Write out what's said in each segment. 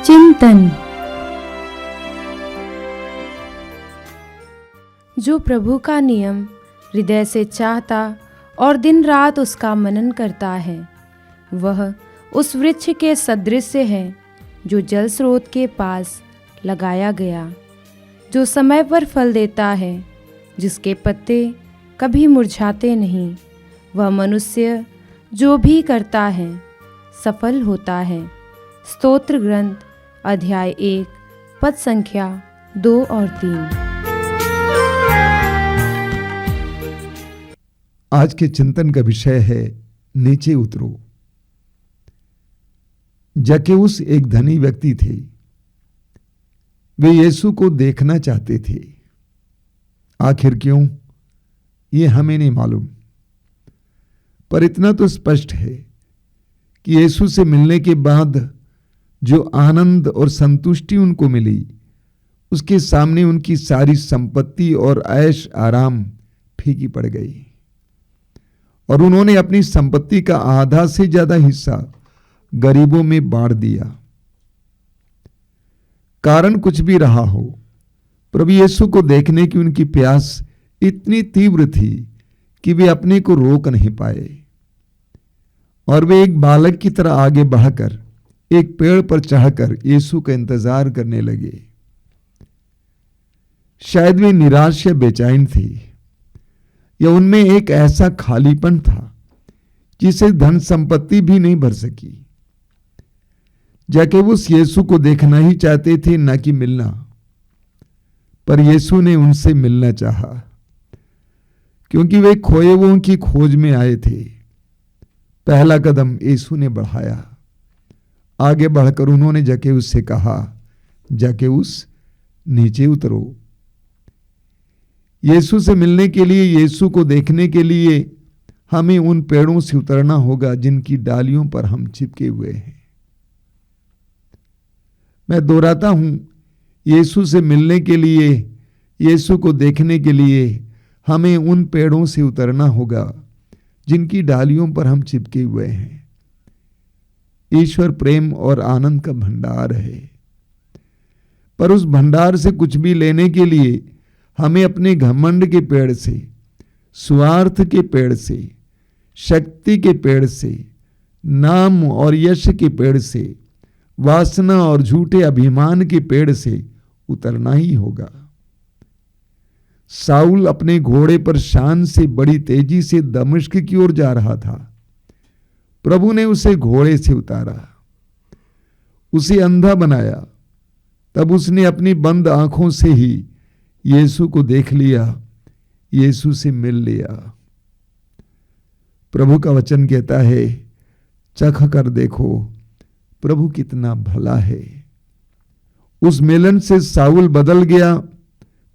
चिंतन। जो प्रभु का नियम हृदय से चाहता और दिन रात उसका मनन करता है, वह उस वृक्ष के सदृश है जो जल स्रोत के पास लगाया गया, जो समय पर फल देता है, जिसके पत्ते कभी मुरझाते नहीं। वह मनुष्य जो भी करता है सफल होता है। स्तोत्र ग्रंथ अध्याय 1 पद संख्या 2 और 3। आज के चिंतन का विषय है नीचे उतरो। जक्केउस एक धनी व्यक्ति थे। वे यीशु को देखना चाहते थे। आखिर क्यों, ये हमें नहीं मालूम, पर इतना तो स्पष्ट है कि यीशु से मिलने के बाद जो आनंद और संतुष्टि उनको मिली, उसके सामने उनकी सारी संपत्ति और ऐश आराम फीकी पड़ गई और उन्होंने अपनी संपत्ति का आधा से ज्यादा हिस्सा गरीबों में बांट दिया। कारण कुछ भी रहा हो, प्रभु यीशु को देखने की उनकी प्यास इतनी तीव्र थी कि वे अपने को रोक नहीं पाए और वे एक बालक की तरह आगे बढ़कर एक पेड़ पर चढ़कर यीशु का इंतजार करने लगे। शायद वे निराश या बेचैन थे, या उनमें एक ऐसा खालीपन था जिसे धन संपत्ति भी नहीं भर सकी। जक्केउस यीशु को देखना ही चाहते थे, न कि मिलना, पर यीशु ने उनसे मिलना चाहा क्योंकि वे खोए हुओं की खोज में आए थे। पहला कदम यीशु ने बढ़ाया। आगे बढ़कर उन्होंने जक्केउस से कहा, जक्केउस नीचे उतरो। यीशु से मिलने के लिए, यीशु को देखने के लिए हमें उन पेड़ों से उतरना होगा जिनकी डालियों पर हम चिपके हुए हैं। मैं दोहराता हूं, यीशु से मिलने के लिए, यीशु को देखने के लिए हमें उन पेड़ों से उतरना होगा जिनकी डालियों पर हम चिपके हुए हैं। ईश्वर प्रेम और आनंद का भंडार है, पर उस भंडार से कुछ भी लेने के लिए हमें अपने घमंड के पेड़ से, स्वार्थ के पेड़ से, शक्ति के पेड़ से, नाम और यश के पेड़ से, वासना और झूठे अभिमान के पेड़ से उतरना ही होगा। साउल अपने घोड़े पर शान से बड़ी तेजी से दमिश्क की ओर जा रहा था। प्रभु ने उसे घोड़े से उतारा, उसे अंधा बनाया। तब उसने अपनी बंद आंखों से ही यीशु को देख लिया, यीशु से मिल लिया। प्रभु का वचन कहता है, चख कर देखो प्रभु कितना भला है। उस मिलन से साउल बदल गया।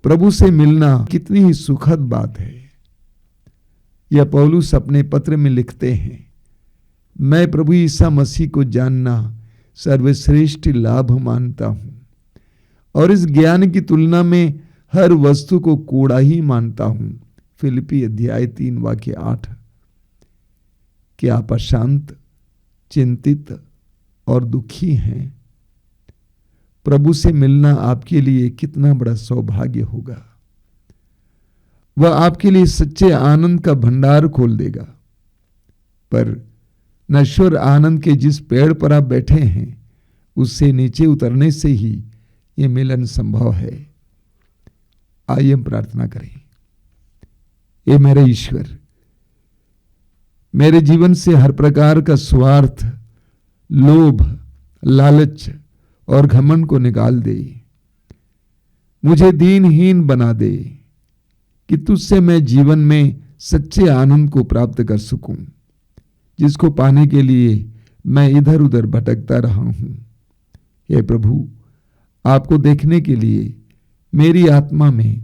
प्रभु से मिलना कितनी ही सुखद बात है। यह पौलुस अपने पत्र में लिखते हैं, मैं प्रभु ईसा मसीह को जानना सर्वश्रेष्ठ लाभ मानता हूं और इस ज्ञान की तुलना में हर वस्तु को कूड़ा ही मानता हूं। फिलिप्पी अध्याय 3 वाक्य 8। क्या आप अशांत, चिंतित और दुखी हैं? प्रभु से मिलना आपके लिए कितना बड़ा सौभाग्य होगा। वह आपके लिए सच्चे आनंद का भंडार खोल देगा। पर नश्वर आनंद के जिस पेड़ पर आप बैठे हैं, उससे नीचे उतरने से ही यह मिलन संभव है। आइए हम प्रार्थना करें। ये मेरे ईश्वर, मेरे जीवन से हर प्रकार का स्वार्थ, लोभ, लालच और घमंड को निकाल दे। मुझे दीनहीन बना दे कि तुझसे मैं जीवन में सच्चे आनंद को प्राप्त कर सकूं, जिसको पाने के लिए मैं इधर उधर भटकता रहा हूं। हे प्रभु, आपको देखने के लिए मेरी आत्मा में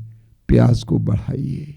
प्यास को बढ़ाइए।